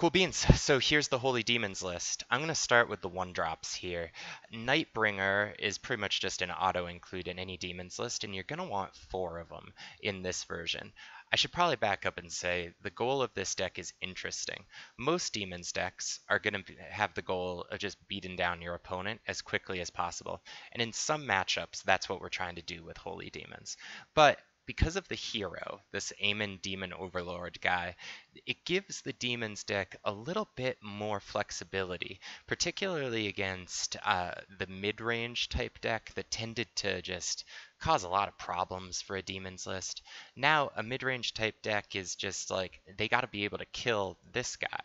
Cool beans. So here's the Holy Demons list. I'm going to start with the one drops here. Nightbringer is pretty much just an auto include in any demons list, and you're going to want 4 of them in this version. I should probably back up and say the goal of this deck is interesting. Most demons decks are going to have the goal of just beating down your opponent as quickly as possible. And in some matchups, that's what we're trying to do with Holy Demons. But because of the hero, this Amon Demon Overlord guy, it gives the Demons deck a little bit more flexibility, particularly against the mid-range type deck that tended to just cause a lot of problems for a Demons list. Now, a mid-range type deck is just like, they got to be able to kill this guy.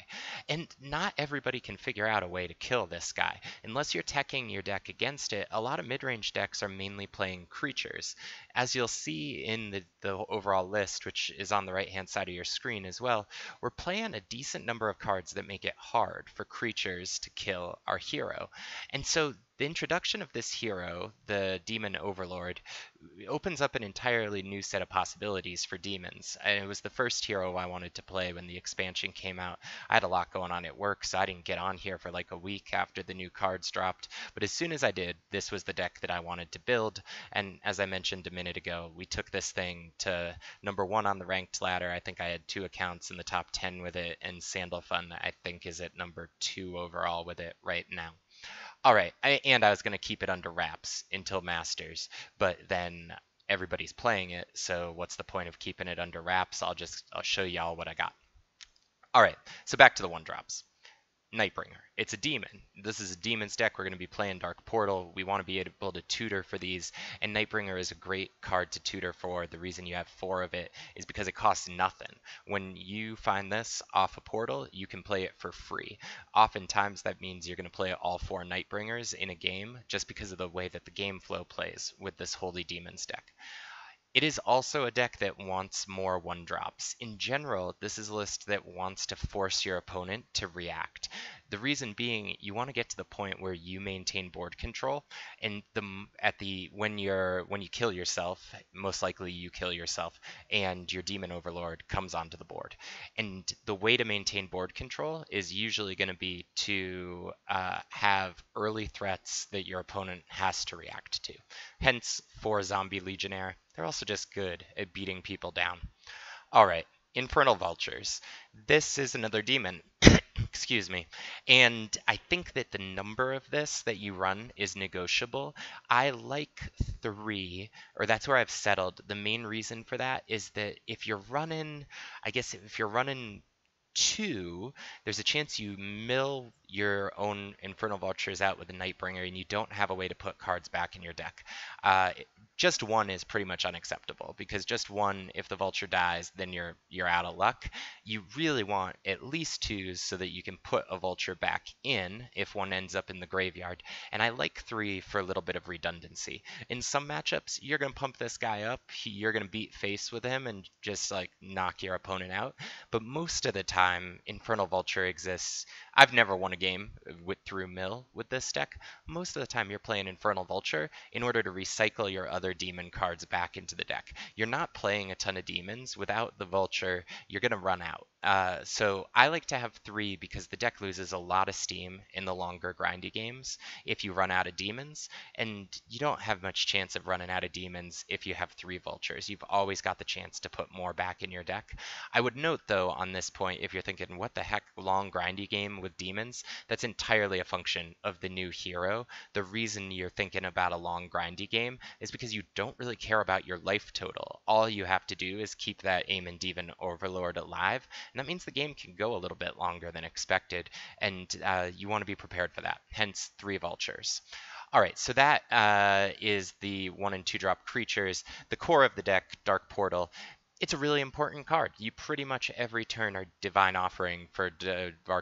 And not everybody can figure out a way to kill this guy. Unless you're teching your deck against it, a lot of mid-range decks are mainly playing creatures. As you'll see in the overall list, which is on the right-hand side of your screen as well, we're playing a decent number of cards that make it hard for creatures to kill our hero. And so the introduction of this hero, the Demon Overlord, opens up an entirely new set of possibilities for demons. And it was the first hero I wanted to play when the expansion came out. I had a lot going on at work, so I didn't get on here for like a week after the new cards dropped. But as soon as I did, this was the deck that I wanted to build. And as I mentioned a minute ago, we took this thing to #1 on the ranked ladder. I think I had 2 accounts in the top 10 with it, and Sandalfun, I think, is at #2 overall with it right now. All right, and I was going to keep it under wraps until Masters, but then everybody's playing it, so what's the point of keeping it under wraps? I'll show y'all what I got. All right, so back to the one drops. Nightbringer. It's a demon. This is a demon's deck. We're going to be playing Dark Portal. We want to be able to tutor for these, and Nightbringer is a great card to tutor for. The reason you have 4 of it is because it costs nothing. When you find this off a portal, you can play it for free. Oftentimes that means you're going to play all 4 Nightbringers in a game just because of the way that the game flow plays with this Holy Demons deck. It is also a deck that wants more 1-drops. In general, this is a list that wants to force your opponent to react. The reason being, you want to get to the point where you maintain board control, and when you kill yourself, most likely you kill yourself, and your Demon Overlord comes onto the board. And the way to maintain board control is usually going to be to have early threats that your opponent has to react to. Hence, 4 Zombie Legionnaire. They're also just good at beating people down. All right, Infernal Vultures. This is another demon. Excuse me. And I think that the number of this that you run is negotiable. I like 3, or that's where I've settled. The main reason for that is that if you're running 2, there's a chance you mill your own Infernal Vultures out with a Nightbringer and you don't have a way to put cards back in your deck. Just 1 is pretty much unacceptable, because just 1, if the Vulture dies, then you're out of luck. You really want at least 2s so that you can put a Vulture back in if 1 ends up in the graveyard. And I like 3 for a little bit of redundancy. In some matchups, you're going to pump this guy up, you're going to beat face with him and just like knock your opponent out. But most of the time, Infernal Vulture exists. I've never won a game through mill with this deck. Most of the time you're playing Infernal Vulture in order to recycle your other demon cards back into the deck. You're not playing a ton of demons. Without the Vulture, you're going to run out. So I like to have 3 because the deck loses a lot of steam in the longer grindy games if you run out of demons, and you don't have much chance of running out of demons if you have 3 Vultures. You've always got the chance to put more back in your deck. I would note, though, on this point, if you're thinking, what the heck, long grindy game with demons, that's entirely a function of the new hero. The reason you're thinking about a long grindy game is because you don't really care about your life total. All you have to do is keep that Amon Demon Overlord alive, and that means the game can go a little bit longer than expected, and you want to be prepared for that. Hence, 3 Vultures. All right, so that is the 1- and 2-drop creatures. The core of the deck, Dark Portal. It's a really important card. You pretty much every turn are Divine Offering for you're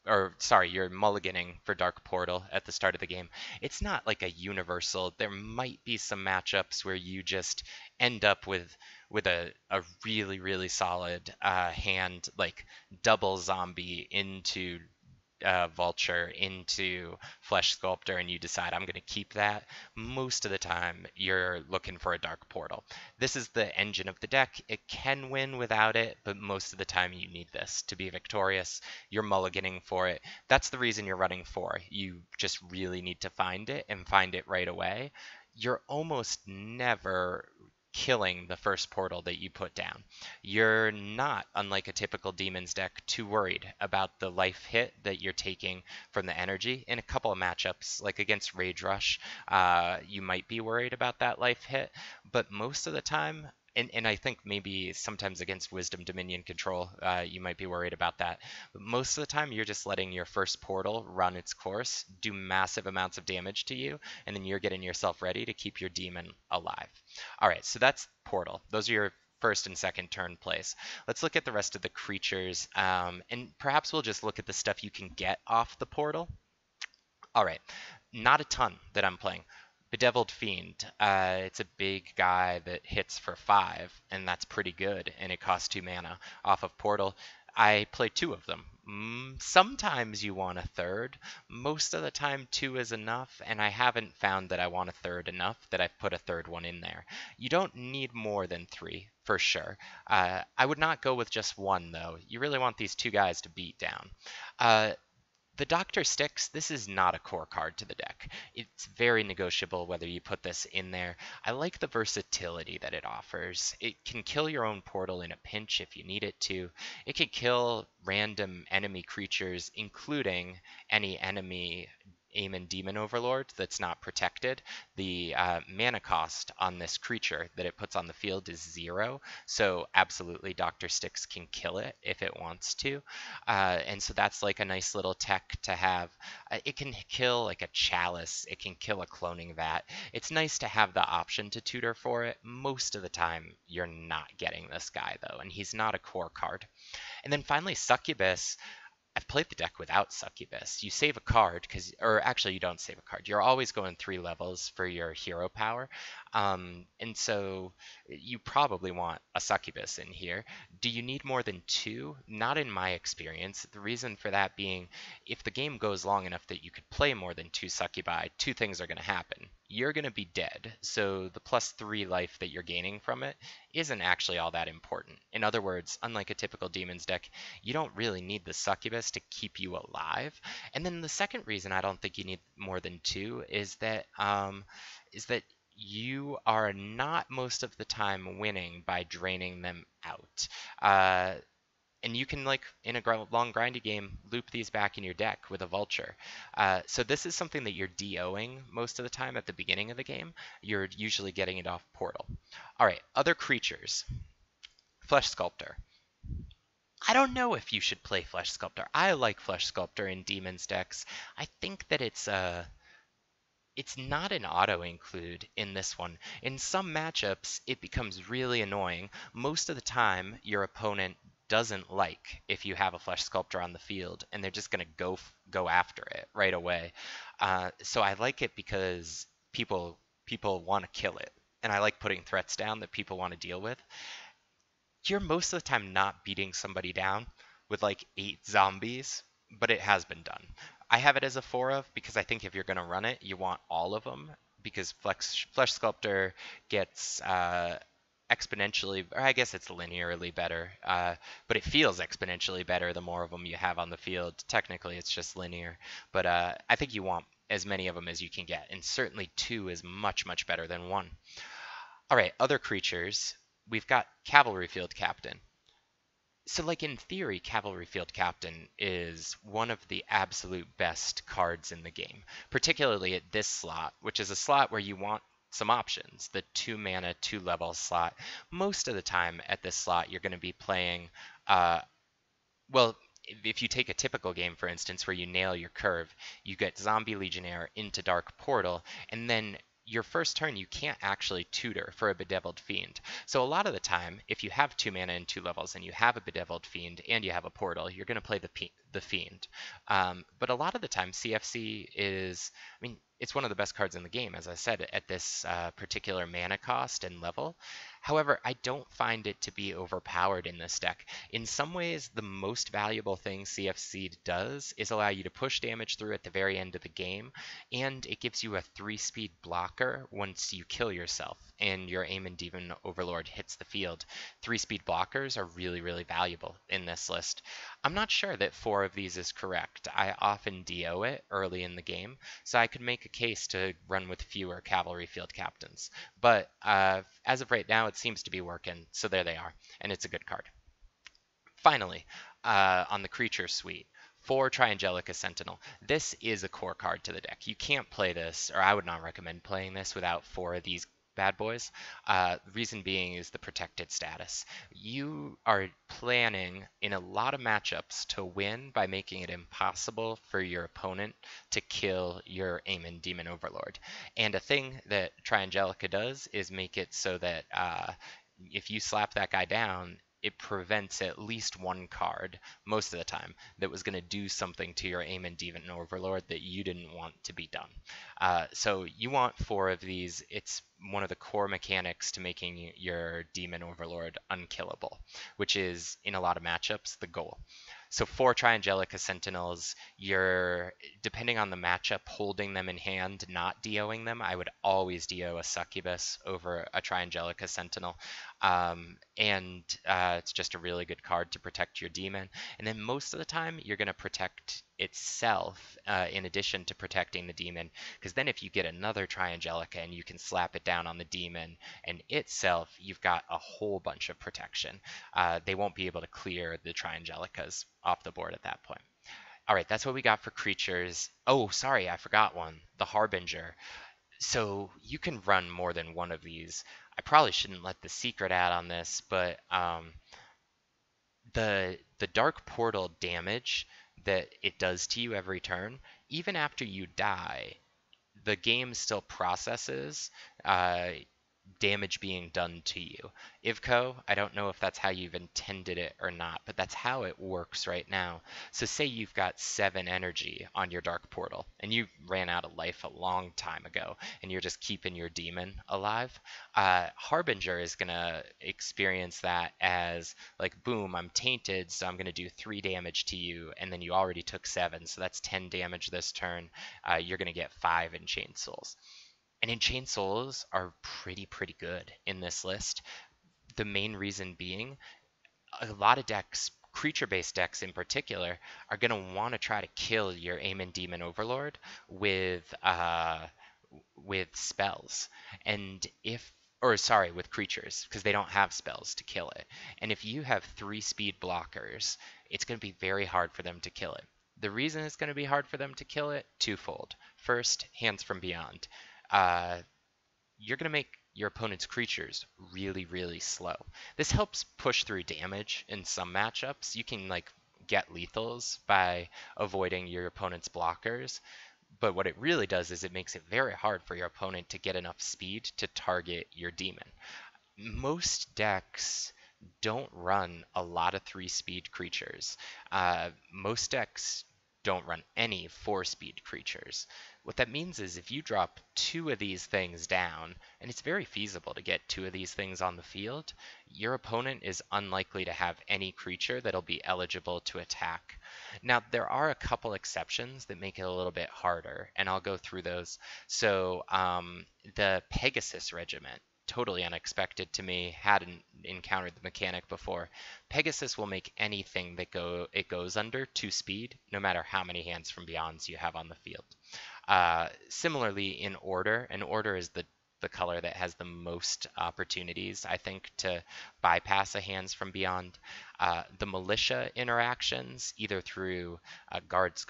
mulliganing for Dark Portal at the start of the game. It's not like a universal. There might be some matchups where you just end up with a really, really solid hand, like double zombie into Vulture into Flesh Sculptor and you decide I'm going to keep that, most of the time you're looking for a Dark Portal. This is the engine of the deck. It can win without it, but most of the time you need this to be victorious. You're mulliganing for it. That's the reason you're running 4. You just really need to find it and find it right away. You're almost never killing the first portal that you put down. You're not, unlike a typical demons deck, too worried about the life hit that you're taking from the energy. In a couple of matchups, like against Rage Rush, you might be worried about that life hit, but most of the time, and I think maybe sometimes against Wisdom Dominion Control, you might be worried about that. But most of the time, you're just letting your first portal run its course, do massive amounts of damage to you, and then you're getting yourself ready to keep your demon alive. All right, so that's portal. Those are your first and second turn plays. Let's look at the rest of the creatures, and perhaps we'll just look at the stuff you can get off the portal. All right, not a ton that I'm playing. Bedeviled Fiend. It's a big guy that hits for 5, and that's pretty good, and it costs 2 mana off of Portal. I play 2 of them. Sometimes you want a third. Most of the time, 2 is enough, and I haven't found that I want a third enough that I've put a third one in there. You don't need more than 3, for sure. I would not go with just 1, though. You really want these 2 guys to beat down. The Doctor Sticks, this is not a core card to the deck. It's very negotiable whether you put this in there. I like the versatility that it offers. It can kill your own portal in a pinch if you need it to. It can kill random enemy creatures, including any enemy Aemon Demon Overlord that's not protected. The mana cost on this creature that it puts on the field is 0, so absolutely Dr. Sticks can kill it if it wants to. And so that's like a nice little tech to have. It can kill like a chalice, it can kill a cloning vat. It's nice to have the option to tutor for it. Most of the time you're not getting this guy though, and he's not a core card. And then finally Succubus. I've played the deck without Succubus. You save a card, or actually you don't save a card. You're always going 3 levels for your hero power. And so you probably want a Succubus in here. Do you need more than 2? Not in my experience. The reason for that being, if the game goes long enough that you could play more than 2 Succubi, 2 things are going to happen. You're going to be dead, so the +3 life that you're gaining from it isn't actually all that important. In other words, unlike a typical Demons deck, you don't really need the Succubus to keep you alive. And then the second reason I don't think you need more than 2 is that you are not most of the time winning by draining them out. And you can, like, in a long grindy game, loop these back in your deck with a Vulture. So this is something that you're DOing most of the time at the beginning of the game. You're usually getting it off Portal. All right, other creatures. Flesh Sculptor. I don't know if you should play Flesh Sculptor. I like Flesh Sculptor in Demons decks. I think that it's not an auto-include in this one. In some matchups, it becomes really annoying. Most of the time, your opponent doesn't like if you have a Flesh Sculptor on the field, and they're just going to go after it right away. So I like it because people want to kill it, and I like putting threats down that people want to deal with. You're most of the time not beating somebody down with like 8 zombies, but it has been done. I have it as a 4 of because I think if you're going to run it, you want all of them, because Flesh Sculptor gets exponentially, or I guess it's linearly better, but it feels exponentially better the more of them you have on the field. Technically, it's just linear, but I think you want as many of them as you can get, and certainly 2 is much, much better than 1. All right, other creatures. We've got Cavalry Field Captain. So, like, in theory, Cavalry Field Captain is one of the absolute best cards in the game, particularly at this slot, which is a slot where you want some options. The 2 mana, 2 level slot. Most of the time at this slot, you're going to be playing, well, if you take a typical game, for instance, where you nail your curve, you get Zombie Legionnaire into Dark Portal, and then your first turn, you can't actually tutor for a Bedeviled Fiend. So a lot of the time, if you have 2 mana and 2 levels and you have a Bedeviled Fiend and you have a Portal, you're going to play the the Fiend. But a lot of the time, CFC is, I mean, it's one of the best cards in the game, as I said, at this particular mana cost and level. However, I don't find it to be overpowered in this deck. In some ways, the most valuable thing CFC does is allow you to push damage through at the very end of the game, and it gives you a 3-speed blocker once you kill yourself and your Aemon Demon Overlord hits the field. 3-speed blockers are really, really valuable in this list. I'm not sure that 4 of these is correct. I often DO it early in the game, so I could make a case to run with fewer Cavalry Field Captains. But as of right now, it seems to be working, so there they are, and it's a good card. Finally, on the creature suite, 4 Triangelica Sentinel. This is a core card to the deck. You can't play this, or I would not recommend playing this without 4 of these bad boys. Reason being is the protected status. You are planning in a lot of matchups to win by making it impossible for your opponent to kill your Aemon Demon Overlord. And a thing that Triangelica does is make it so that if you slap that guy down, it prevents at least one card, most of the time, that was going to do something to your Aemon Demon Overlord that you didn't want to be done. So you want 4 of these. It's one of the core mechanics to making your Demon Overlord unkillable, which is, in a lot of matchups, the goal. So 4 Triangelica Sentinels, you're, depending on the matchup, holding them in hand, not DOing them. I would always DO a Succubus over a Triangelica Sentinel. It's just a really good card to protect your demon. And then most of the time, you're going to protect itself in addition to protecting the demon, because then if you get another Triangelica and you can slap it down on the demon and itself, you've got a whole bunch of protection. They won't be able to clear the Triangelicas off the board at that point. All right, that's what we got for creatures. Oh, sorry, I forgot one, the Harbinger. So you can run more than one of these. I probably shouldn't let the secret out on this, but the Dark Portal damage that it does to you every turn, even after you die, the game still processes damage being done to you. Ivco, I don't know if that's how you've intended it or not, but that's how it works right now. So say you've got 7 energy on your Dark Portal, and you ran out of life a long time ago, and you're just keeping your demon alive. Harbinger is going to experience that as, like, boom, I'm tainted, so I'm going to do 3 damage to you, and then you already took 7, so that's 10 damage this turn. You're going to get 5 in Chain Souls. And Enchained Souls are pretty good in this list. The main reason being, a lot of decks, creature-based decks in particular, are going to want to try to kill your Aemon Demon Overlord with spells. And with creatures, because they don't have spells to kill it. And if you have 3-speed blockers, it's going to be very hard for them to kill it. The reason it's going to be hard for them to kill it, twofold. First, Hands from Beyond. You're going to make your opponent's creatures really slow. This helps push through damage in some matchups. You can get lethals by avoiding your opponent's blockers, but what it really does is it makes it very hard for your opponent to get enough speed to target your demon. Most decks don't run a lot of 3-speed creatures. Most decks don't run any 4-speed creatures. What that means is if you drop 2 of these things down, and it's very feasible to get 2 of these things on the field, your opponent is unlikely to have any creature that'll be eligible to attack. Now, there are a couple exceptions that make it a little bit harder, and I'll go through those. So the Pegasus Regiment, totally unexpected to me, hadn't encountered the mechanic before. Pegasus will make anything that goes under 2 speed, no matter how many Hands from Beyonds you have on the field. Similarly, in Order, and Order is the color that has the most opportunities, I think, to bypass a Hands from Beyond. The Militia interactions, either through guards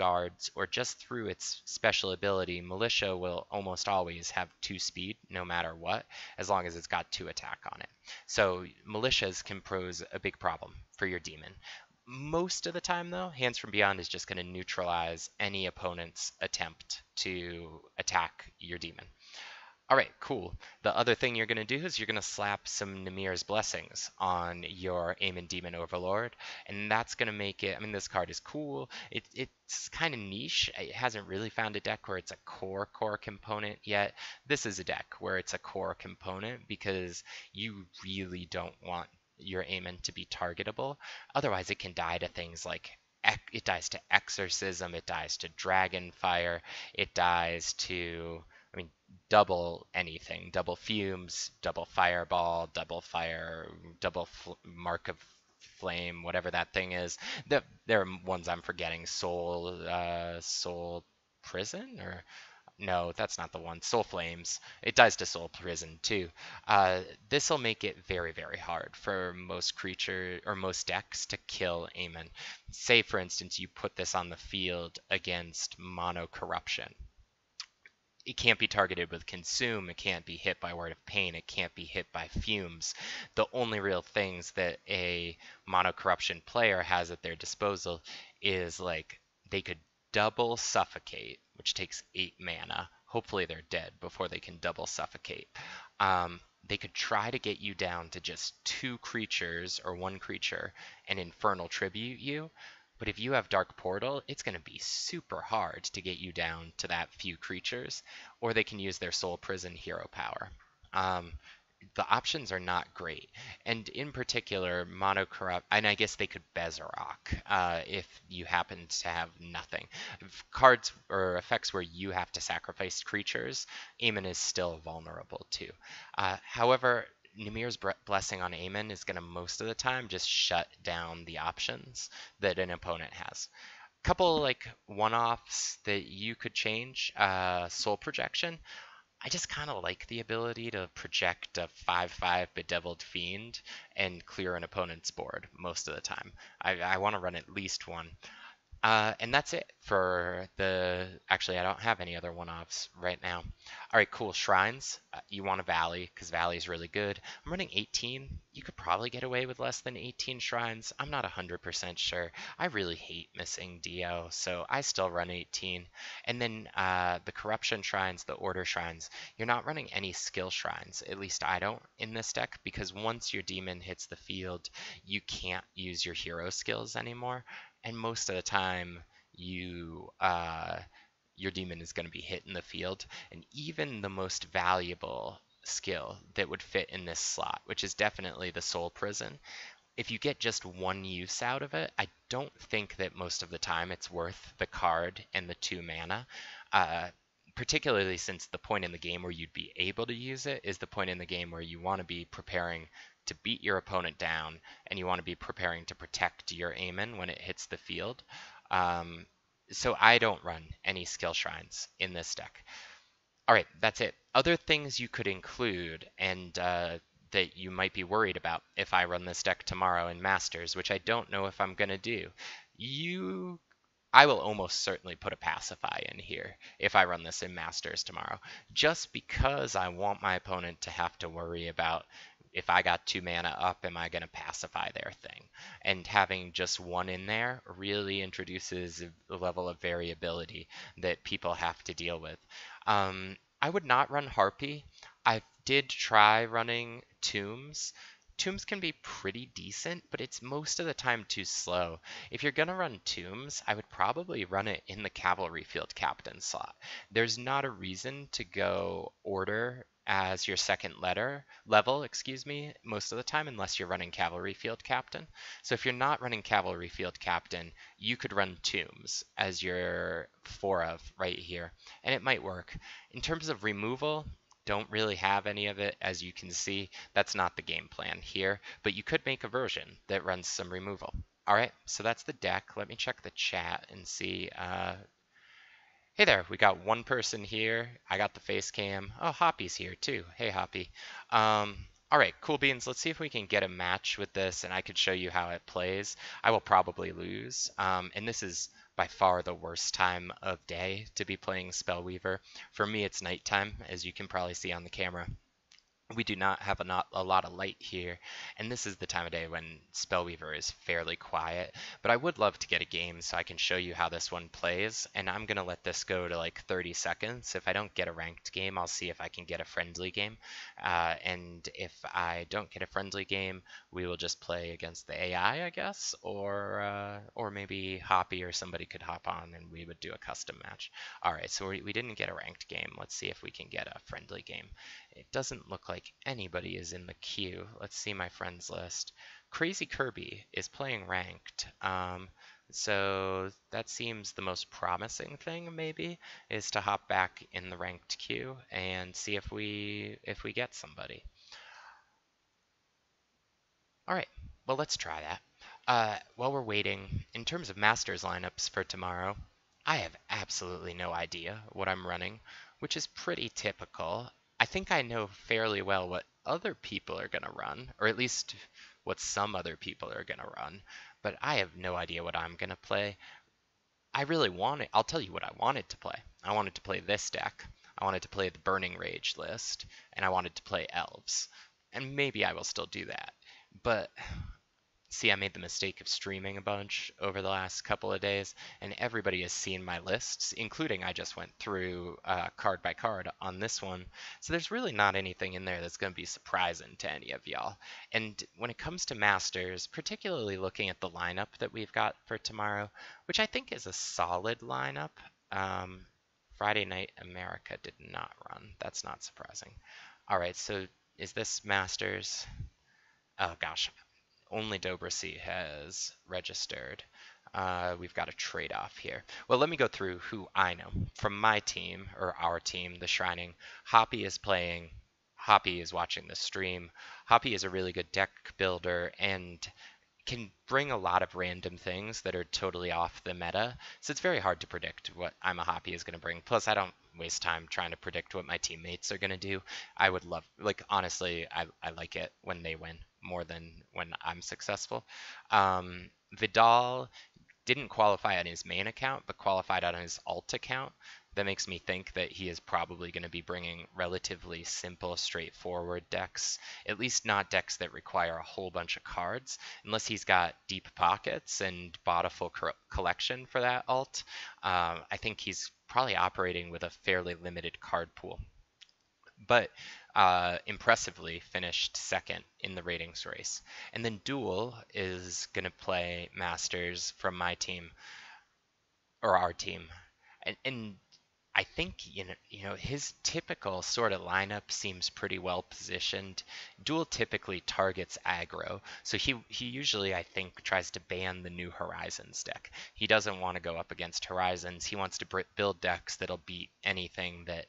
or just through its special ability, Militia will almost always have 2 speed no matter what, as long as it's got 2 attack on it. So Militias can pose a big problem for your demon. Most of the time, though, Hands from Beyond is just going to neutralize any opponent's attempt to attack your demon. All right, cool. The other thing you're going to do is you're going to slap some Nimir's Blessings on your Aemon Demon Overlord, and that's going to make it. I mean, this card is cool. It's kind of niche. It hasn't really found a deck where it's a core component yet. This is a deck where it's a core component because you really don't want your Aemon to be targetable. Otherwise, it can die to things like it dies to Exorcism, it dies to Dragonfire, it dies to. I mean, double anything, double fumes, double fireball, double fire, double mark of flame, whatever that thing is. There are ones I'm forgetting. Soul prison or no, that's not the one. Soul flames. It dies to soul prison too. This will make it very, very hard for most creature or most decks to kill Aemon. Say, for instance, you put this on the field against mono corruption. It can't be targeted with consume, it can't be hit by word of pain, it can't be hit by fumes. The only real things that a mono corruption player has at their disposal is like they could double suffocate, which takes 8 mana. Hopefully they're dead before they can double suffocate. They could try to get you down to just 2 creatures or 1 creature and infernal tribute you. But if you have Dark Portal, it's going to be super hard to get you down to that few creatures, or they can use their Soul Prison hero power. Um, the options are not great. And in particular, Mono Corrupt, and I guess they could Bezarok if you happen to have nothing. If cards or effects where you have to sacrifice creatures, Aemon is still vulnerable too. However, Nimir's Blessing on Aemon is going to most of the time just shut down the options that an opponent has. Couple like one-offs that you could change, Soul Projection. I just kind of like the ability to project a 5/5 Bedeviled Fiend and clear an opponent's board most of the time. I want to run at least one. And that's it for the. Actually, I don't have any other one-offs right now. All right, cool. Shrines. You want a Valley because Valley is really good. I'm running 18. You could probably get away with less than 18 shrines. I'm not 100% sure. I really hate missing Dio, so I still run 18. And then the Corruption Shrines, the Order Shrines. You're not running any skill shrines. At least I don't in this deck because once your demon hits the field, you can't use your hero skills anymore. And most of the time, your demon is going to be hit in the field. And even the most valuable skill that would fit in this slot, which is definitely the Soul Prison, if you get just one use out of it, I don't think that most of the time it's worth the card and the 2 mana. Particularly since the point in the game where you'd be able to use it is the point in the game where you want to be preparing to beat your opponent down, and you want to be preparing to protect your Aemon when it hits the field. So I don't run any skill shrines in this deck. All right, that's it. Other things you could include and that you might be worried about if I run this deck tomorrow in Masters, which I don't know if I'm going to do. I will almost certainly put a Pacify in here if I run this in Masters tomorrow, just because I want my opponent to have to worry about if I got 2 mana up, am I going to pacify their thing? And having just 1 in there really introduces a level of variability that people have to deal with. I would not run Harpy. I did try running Tombs. Tombs can be pretty decent, but it's most of the time too slow. If you're going to run Tombs, I would probably run it in the Cavalry Field Captain slot. There's not a reason to go Order as your second level, most of the time, unless you're running Cavalry Field Captain. So if you're not running Cavalry Field Captain, you could run Tombs as your 4 of right here, and it might work. In terms of removal, don't really have any of it, as you can see. That's not the game plan here, but you could make a version that runs some removal. All right, so that's the deck. Let me check the chat and see. Hey there, we got one person here. I got the face cam. Oh, Hoppy's here too. Hey, Hoppy. All right, cool beans. Let's see if we can get a match with this, and I could show you how it plays. I will probably lose, and this is by far the worst time of day to be playing Spellweaver. For me, it's nighttime, as you can probably see on the camera. We do not have a lot of light here, and this is the time of day when Spellweaver is fairly quiet. But I would love to get a game so I can show you how this one plays, and I'm gonna let this go to like 30 seconds. If I don't get a ranked game, I'll see if I can get a friendly game. And if I don't get a friendly game, we will just play against the AI, I guess, or maybe Hoppy or somebody could hop on and we would do a custom match. All right, so we didn't get a ranked game. Let's see if we can get a friendly game. It doesn't look like anybody is in the queue. Let's see my friends list. Crazy Kirby is playing ranked. So that seems the most promising thing maybe is to hop back in the ranked queue and see if we get somebody. All right, well let's try that. While we're waiting, in terms of Masters lineups for tomorrow, I have absolutely no idea what I'm running, which is pretty typical. I think I know fairly well what other people are going to run, or at least what some other people are going to run, but I have no idea what I'm going to play. I really wanted, I'll tell you what I wanted to play. I wanted to play this deck. I wanted to play the Burning Rage list, and I wanted to play Elves. And maybe I will still do that. But see, I made the mistake of streaming a bunch over the last couple of days, and everybody has seen my lists, including I just went through card by card on this one. So there's really not anything in there that's going to be surprising to any of y'all. And when it comes to Masters, particularly looking at the lineup that we've got for tomorrow, which I think is a solid lineup. Um, Friday Night America did not run. That's not surprising. All right, so is this Masters? Oh gosh, only Dobrasi has registered. We've got a trade-off here. Well, let me go through who I know. From my team, or our team, the Shrining, Hoppy is playing. Hoppy is watching the stream. Hoppy is a really good deck builder and can bring a lot of random things that are totally off the meta. So it's very hard to predict what I'm a Hoppy is going to bring. Plus, I don't waste time trying to predict what my teammates are going to do. I would love, like, honestly, I like it when they win more than when I'm successful. Vidal didn't qualify on his main account, but qualified on his alt account. That makes me think that he is probably going to be bringing relatively simple, straightforward decks, at least not decks that require a whole bunch of cards, unless he's got deep pockets and bought a full collection for that alt. I think he's probably operating with a fairly limited card pool, but impressively finished second in the ratings race. And then Duel is going to play Masters from my team, or our team. And I think his typical sort of lineup seems pretty well positioned. Duel typically targets aggro, so he usually I think tries to ban the New Horizons deck. He doesn't want to go up against Horizons. He wants to build decks that'll beat anything that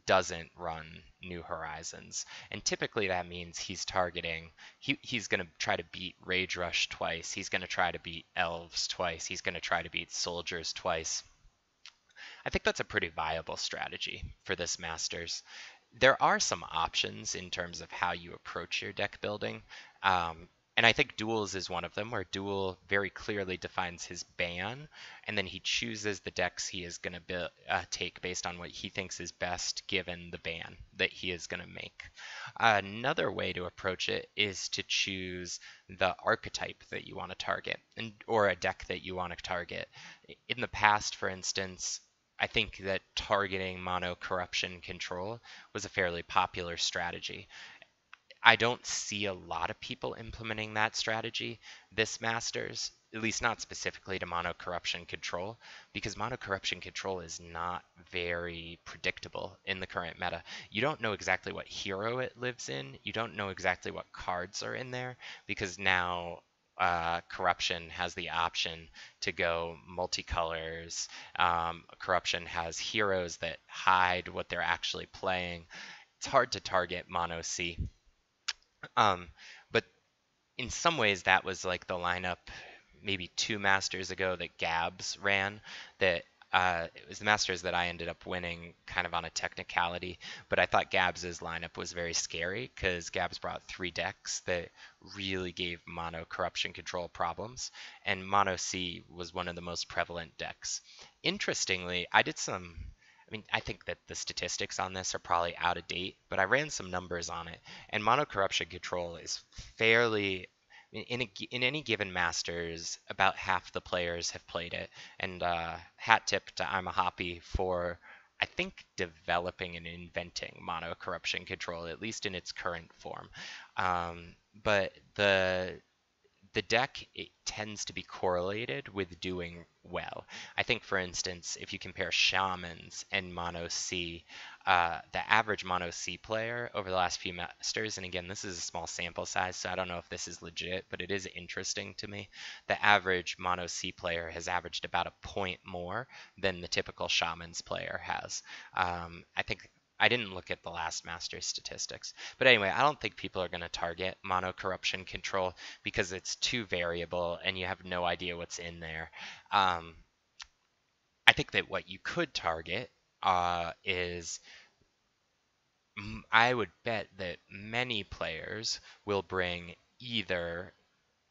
doesn't run New Horizons. And typically that means he's targeting. He's going to try to beat Rage Rush twice. He's going to try to beat Elves twice. He's going to try to beat Soldiers twice. I think that's a pretty viable strategy for this Masters. There are some options in terms of how you approach your deck building. And I think Duels is one of them, where Duel very clearly defines his ban, and then he chooses the decks he is going to take based on what he thinks is best given the ban that he is going to make. Another way to approach it is to choose the archetype that you want to target, or a deck that you want to target. In the past, for instance, I think that targeting mono corruption control was a fairly popular strategy. I don't see a lot of people implementing that strategy this Masters, at least not specifically to mono corruption control, because mono corruption control is not very predictable in the current meta. You don't know exactly what hero it lives in, you don't know exactly what cards are in there, because now corruption has the option to go multicolors. Corruption has heroes that hide what they're actually playing. It's hard to target mono C. But in some ways, that was like the lineup maybe two Masters ago that Gabs ran. That it was the Masters that I ended up winning kind of on a technicality. But I thought Gabs's lineup was very scary because Gabs brought three decks that really gave mono corruption control problems, and mono C was one of the most prevalent decks. Interestingly, I did some mean, I think that the statistics on this are probably out of date, but I ran some numbers on it, and mono corruption control is fairly in any given Masters, about half the players have played it. And hat tip to I'm a Hoppy for I think developing and inventing mono corruption control, at least in its current form. But the deck it tends to be correlated with doing well. I think, for instance, if you compare shamans and mono C, the average mono C player over the last few masters, and again, this is a small sample size, so I don't know if this is legit, but it is interesting to me. The average mono C player has averaged about a point more than the typical shamans player has. I think I didn't look at the last master statistics. But anyway, I don't think people are going to target mono corruption control because it's too variable and you have no idea what's in there. I think that what you could target is I would bet that many players will bring either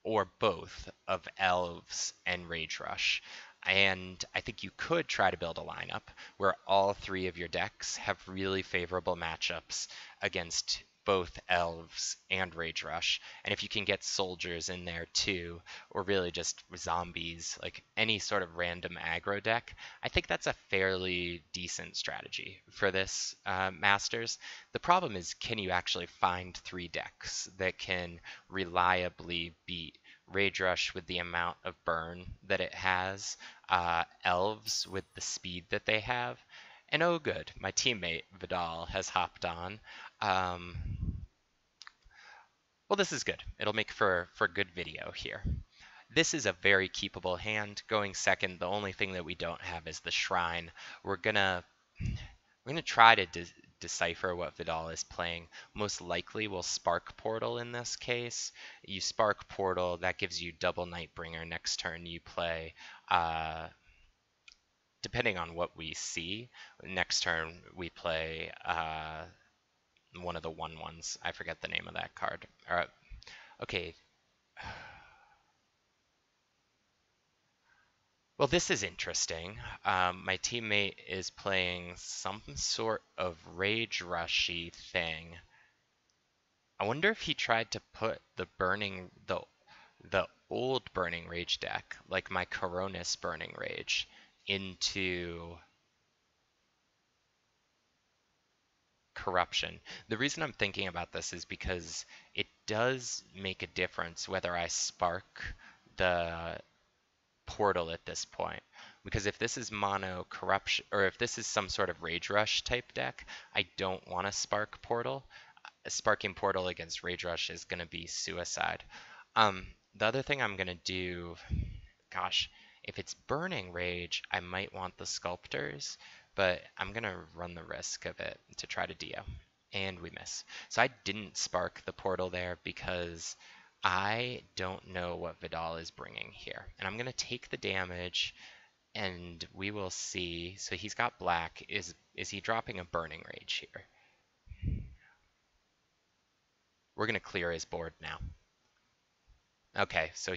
or both of Elves and Rage Rush. And I think you could try to build a lineup where all three of your decks have really favorable matchups against both Elves and Rage Rush. And if you can get soldiers in there too, or really just zombies, like any sort of random aggro deck, I think that's a fairly decent strategy for this Masters. The problem is, can you actually find three decks that can reliably beat Rage Rush with the amount of burn that it has, Elves with the speed that they have, and oh good, my teammate Vidal has hopped on. Well, this is good. It'll make for good video here. This is a very keepable hand. Going second, the only thing that we don't have is the Shrine. We're gonna try to decipher what Vidal is playing. Most likely we'll Spark Portal in this case. You Spark Portal, that gives you double Nightbringer. Next turn you play, depending on what we see, next turn we play one of the 1/1s. I forget the name of that card. Okay. Well, this is interesting. My teammate is playing some sort of Rage Rushy thing. I wonder if he tried to put the old Burning Rage deck, like my Coronis Burning Rage, into corruption. The reason I'm thinking about this is because it does make a difference whether I spark the portal at this point. Because if this is mono corruption, or if this is some sort of Rage Rush type deck, I don't want to spark portal. Sparking portal against Rage Rush is going to be suicide. The other thing I'm going to do, gosh, if it's Burning Rage, I might want the Sculptors, but I'm going to run the risk of it to try to Dio. And we miss. So I didn't spark the portal there because I don't know what Vidal is bringing here. And I'm going to take the damage, and we will see. So he's got black. Is he dropping a Burning Rage here? We're going to clear his board now. Okay, so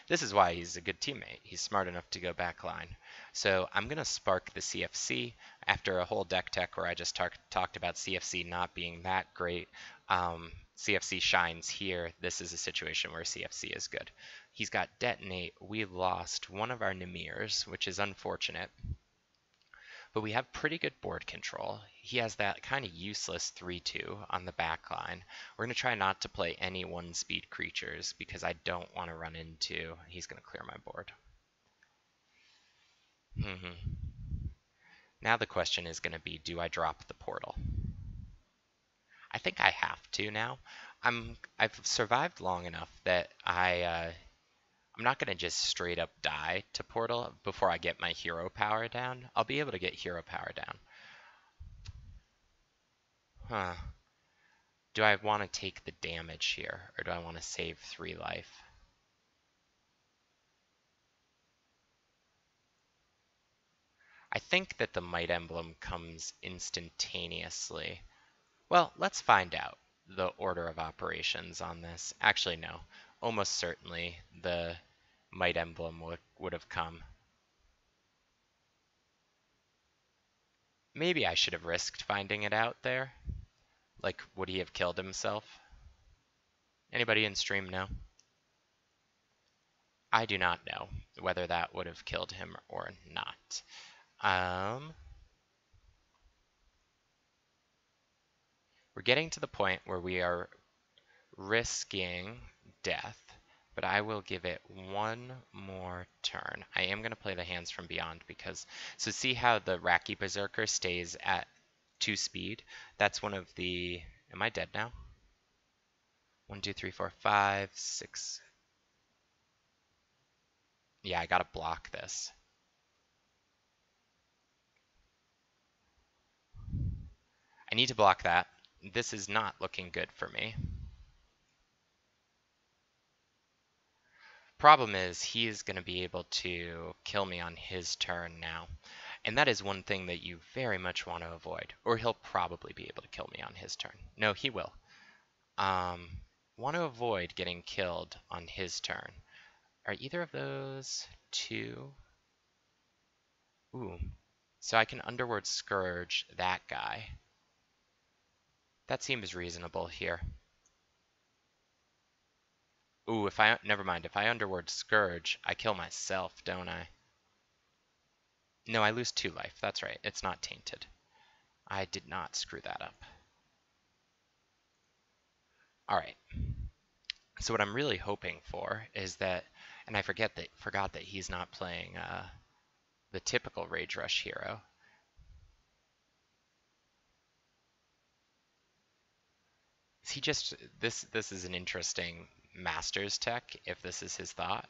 this is why he's a good teammate. He's smart enough to go back line. So I'm going to spark the CFC after a whole deck tech where I just talked about CFC not being that great. CFC shines here. This is a situation where CFC is good. He's got Detonate. We lost one of our Nimirs, which is unfortunate. But we have pretty good board control. He has that kind of useless 3/2 on the back line. We're going to try not to play any 1-speed creatures because I don't want to run into... He's going to clear my board. Now the question is going to be, do I drop the portal? I think I have to now. I've survived long enough that I'm not going to just straight up die to portal before I get my hero power down. I'll be able to get hero power down. Huh. Do I want to take the damage here, or do I want to save 3 life? I think that the Might Emblem comes instantaneously. Well, let's find out the order of operations on this. Actually, no. Almost certainly the Might Emblem would have come. Maybe I should have risked finding it out there. Like, would he have killed himself? Anybody in stream know? I do not know whether that would have killed him or not. We're getting to the point where we are risking death, but I will give it one more turn. I am going to play the Hands from Beyond because, so see how the Racky Berserker stays at 2 speed? That's one of the, am I dead now? 1, 2, 3, 4, 5, 6. Yeah, I gotta block this. I need to block that. This is not looking good for me. Problem is, he is going to be able to kill me on his turn now. And that is one thing that you very much want to avoid. Or he'll probably be able to kill me on his turn. No, he will. Want to avoid getting killed on his turn. Are either of those two? Ooh. So I can Underworld Scourge that guy. That seems reasonable here. Ooh, never mind. If I Underworld Scourge, I kill myself, don't I? No, I lose 2 life. That's right. It's not tainted. I did not screw that up. All right. So what I'm really hoping for is that, and I forgot that he's not playing the typical Rage Rush hero. Is he just this is an interesting Masters tech if this is his thought.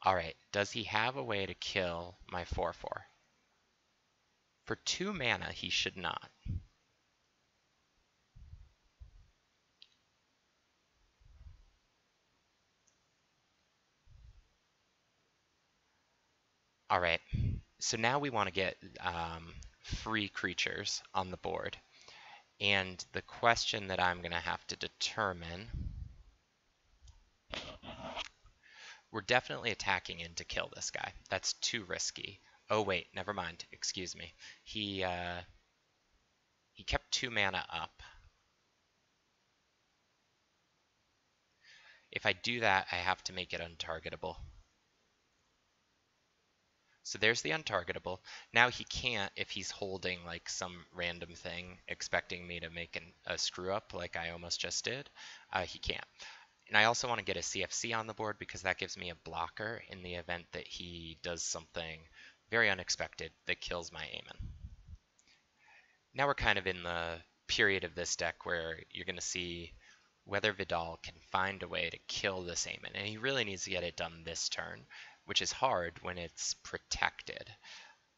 All right. Does he have a way to kill my 4/4? For 2 mana, he should not. All right. So now we want to get free creatures on the board. And the question that I'm going to have to determine, we're definitely attacking in to kill this guy. That's too risky. Oh wait, never mind. Excuse me. He kept 2 mana up. If I do that, I have to make it untargetable. So there's the untargetable. Now he can't, if he's holding like some random thing, expecting me to make a screw up like I almost just did, he can't. And I also want to get a CFC on the board because that gives me a blocker in the event that he does something very unexpected that kills my Aemon. Now we're kind of in the period of this deck where you're going to see whether Vidal can find a way to kill this Aemon. And he really needs to get it done this turn, which is hard when it's protected.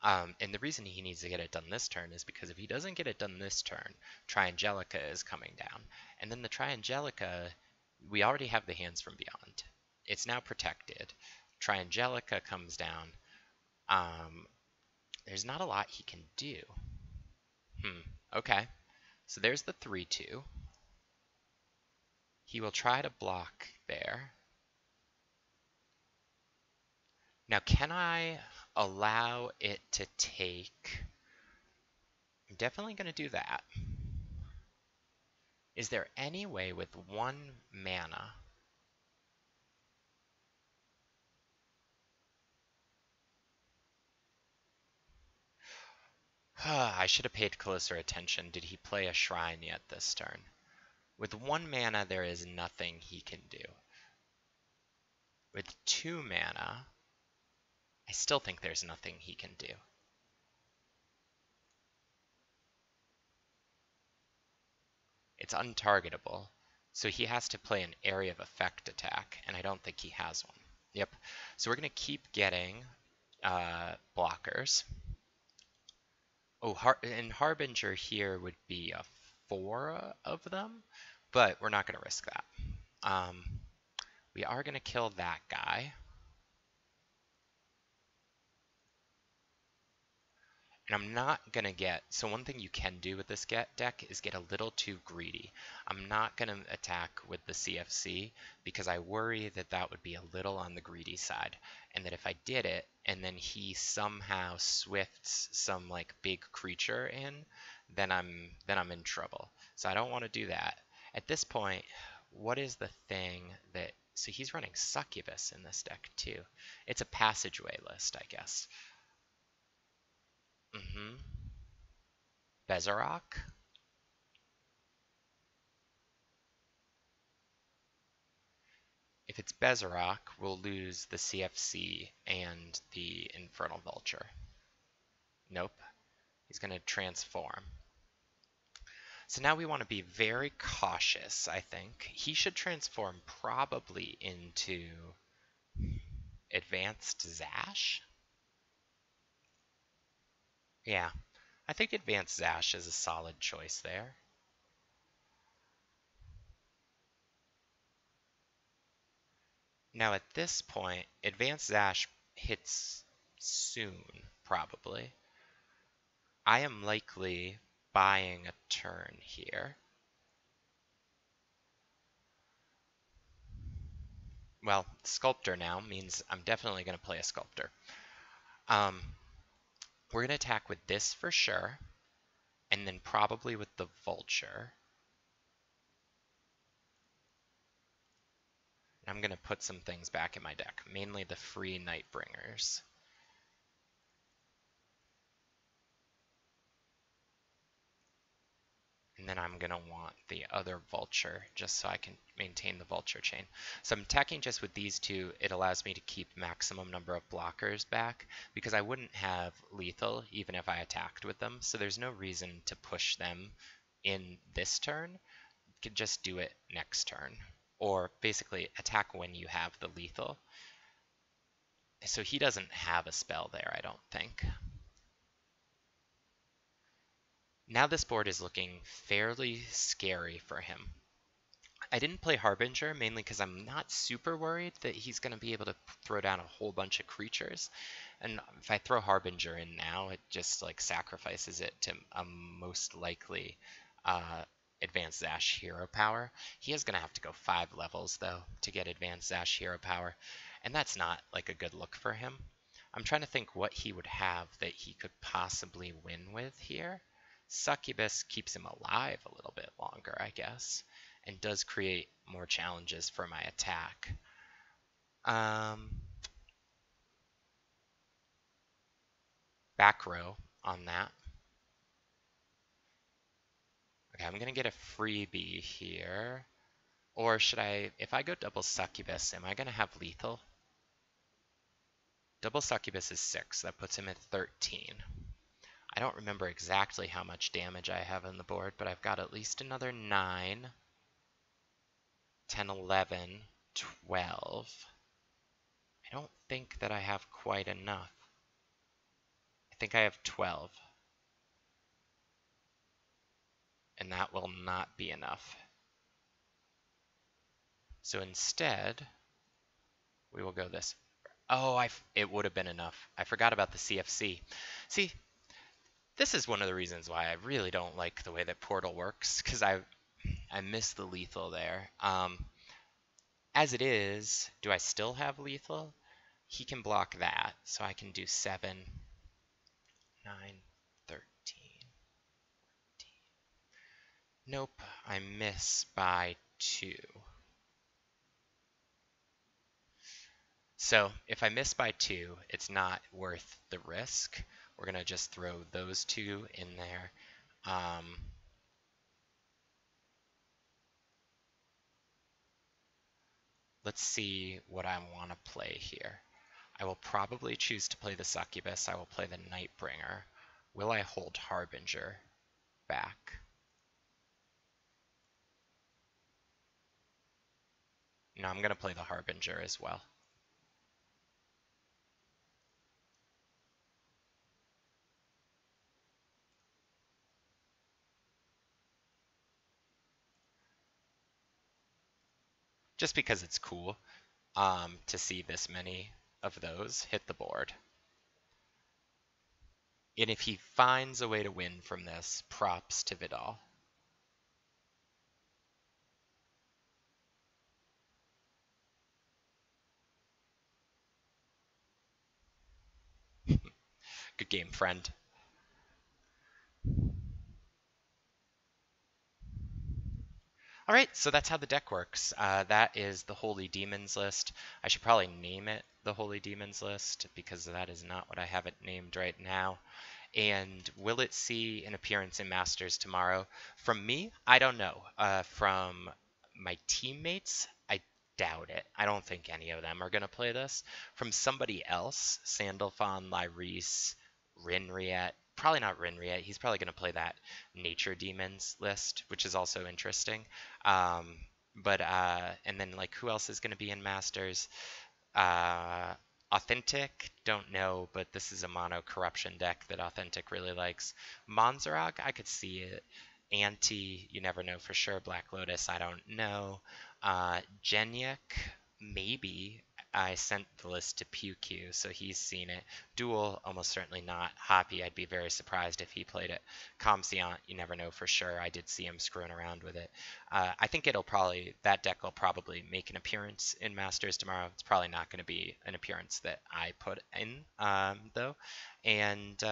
And the reason he needs to get it done this turn is because if he doesn't get it done this turn, Triangelica is coming down. And then the Triangelica, we already have the Hands from Beyond. It's now protected. Triangelica comes down. There's not a lot he can do. Okay. So there's the 3/2. He will try to block there. Now, can I allow it to take... I'm definitely going to do that. Is there any way with 1 mana... I should have paid closer attention. Did he play a Shrine yet this turn? With 1 mana, there is nothing he can do. With 2 mana, I still think there's nothing he can do. It's untargetable, so he has to play an area of effect attack, and I don't think he has one. Yep, so we're going to keep getting blockers. Oh, and Harbinger here would be a 4 of them, but we're not going to risk that. We are going to kill that guy. And I'm not going to get, so one thing you can do with this deck is get a little too greedy. I'm not going to attack with the CFC because I worry that that would be a little on the greedy side. And that if I did it and then he somehow swifts some like big creature in, then I'm in trouble. So I don't want to do that. At this point, what is the thing that, so he's running Succubus in this deck too. It's a passageway list, I guess. Mm-hmm. Bezarok? If it's Bezarok, we'll lose the CFC and the Infernal Vulture. Nope. He's going to transform. So now we want to be very cautious, I think. He should transform probably into Advanced Zash? Yeah, I think Advanced Zash is a solid choice there. Now at this point, Advanced Zash hits soon, probably. I am likely buying a turn here. Well, Sculptor now means I'm definitely going to play a Sculptor. We're going to attack with this for sure, and then probably with the Vulture. I'm going to put some things back in my deck, mainly the free Nightbringers. And then I'm going to want the other Vulture just so I can maintain the Vulture chain. So I'm attacking just with these two. It allows me to keep maximum number of blockers back because I wouldn't have lethal even if I attacked with them. So there's no reason to push them in this turn. You could just do it next turn. Or basically attack when you have the lethal. So he doesn't have a spell there, I don't think. Now this board is looking fairly scary for him. I didn't play Harbinger mainly because I'm not super worried that he's going to be able to throw down a whole bunch of creatures. And if I throw Harbinger in now, it just like sacrifices it to a most likely Advanced Zash hero power. He is going to have to go 5 levels though to get Advanced Zash hero power. And that's not like a good look for him. I'm trying to think what he would have that he could possibly win with here. Succubus keeps him alive a little bit longer, I guess, and does create more challenges for my attack. Back row on that. Okay, I'm going to get a freebie here. Or should I, if I go double Succubus, am I going to have lethal? Double Succubus is 6. That puts him at 13. I don't remember exactly how much damage I have on the board, but I've got at least another 9, 10, 11, 12. I don't think that I have quite enough. I think I have 12. And that will not be enough. So instead, we will go this. Oh, it would have been enough. I forgot about the CFC. See, this is one of the reasons why I really don't like the way that Portal works, because I miss the lethal there. As it is, do I still have lethal? He can block that, so I can do 7, 9, 13, 14. Nope, I miss by 2. So if I miss by 2, it's not worth the risk. We're going to just throw those 2 in there. Let's see what I want to play here. I will probably choose to play the Succubus. I will play the Nightbringer. Will I hold Harbinger back? No, I'm going to play the Harbinger as well. Just because it's cool to see this many of those hit the board. And if he finds a way to win from this, props to Vidal. Good game, friend. All right, so that's how the deck works. That is the Holy Demons list. I should probably name it the Holy Demons list because that is not what I have it named right now. And will it see an appearance in Masters tomorrow? From me, I don't know. From my teammates, I doubt it. I don't think any of them are going to play this. From somebody else, Sandalphon, Lyris, Rinriet, probably not Rinriet. He's probably going to play that Nature Demons list, which is also interesting. Um, and then like who else is going to be in Masters? Uh, Authentic, don't know, but this is a mono corruption deck that Authentic really likes. Monzerog, I could see it. Anti, you never know for sure. Black Lotus, I don't know. Genyek, maybe. I sent the list to PewQ, so he's seen it. Duel, almost certainly not. Hoppy, I'd be very surprised if he played it. Comseant, you never know for sure. I did see him screwing around with it. I think that deck will probably make an appearance in Masters tomorrow. It's probably not going to be an appearance that I put in, though. And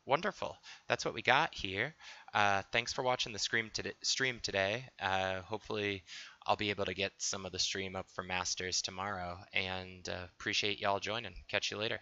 wonderful. That's what we got here. Thanks for watching the stream today. Hopefully, I'll be able to get some of the stream up for Masters tomorrow. And appreciate y'all joining. Catch you later.